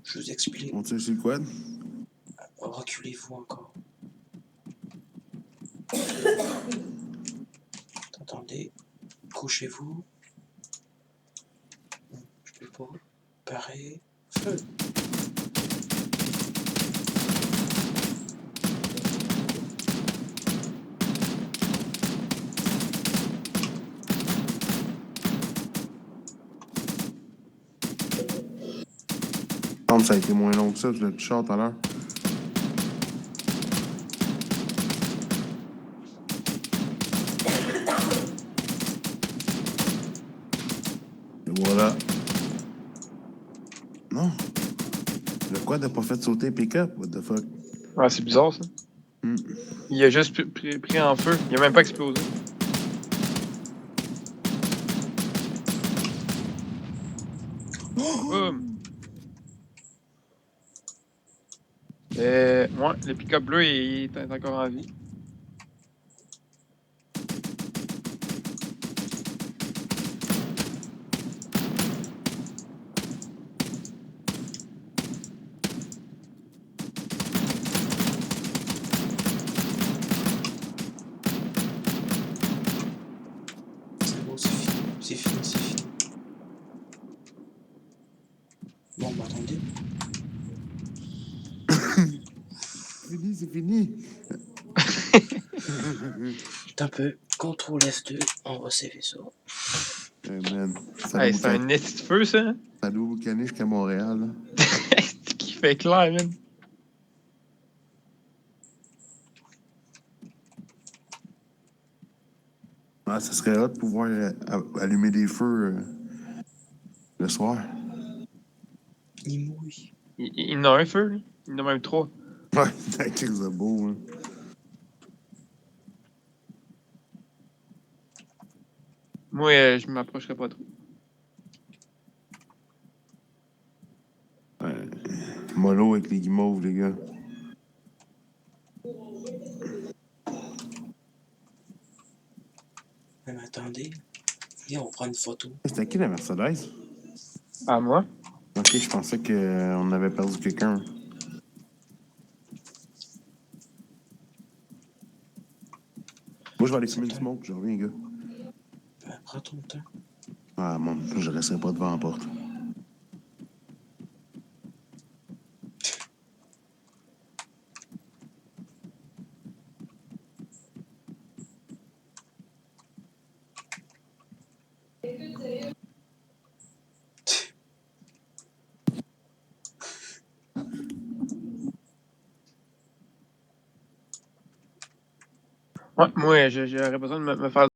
Je vous explique. On tire sur le quad? Reculez-vous encore. Attendez. Couchez-vous. Je peux pas. Pareil. Feu. Ça a été moins long que ça, je l'ai plus short tout à l'heure. Et voilà. Non. Le quad n'a pas fait sauter pick-up, what the fuck? Ouais, c'est bizarre ça. Il a juste pris en feu. Il a même pas explosé. Boum! Ouais, le pick-up bleu il est encore en vie. C'est bon, c'est fini. C'est fini, c'est fini. Bon, bah attendez. C'est fini. Un peu. CTRL F2. On va sauver ça. Hey man. Hey, c'est un nest de feu ça? Hein? Ça doit boucaner jusqu'à Montréal. Là. C'est qui fait clair, man. Ah, ça serait hot de pouvoir allumer des feux le soir. Il mouille. Il en a un feu, lui. Il en a même 3. Ouais, c'est un crise de beau. Hein. Moi, je m'approcherai pas trop. Mollo avec les guimauves, les gars. Mais attendez. Viens, on prend une photo. C'était qui la Mercedes? Ah, moi? Ok, je pensais qu'on avait perdu quelqu'un. Moi, je vais aller fumer une smoke, je reviens, gars. Ben, prends ton temps. Ah, mon, je resterai pas devant la porte. Ouais, moi, j'aurais besoin de me faire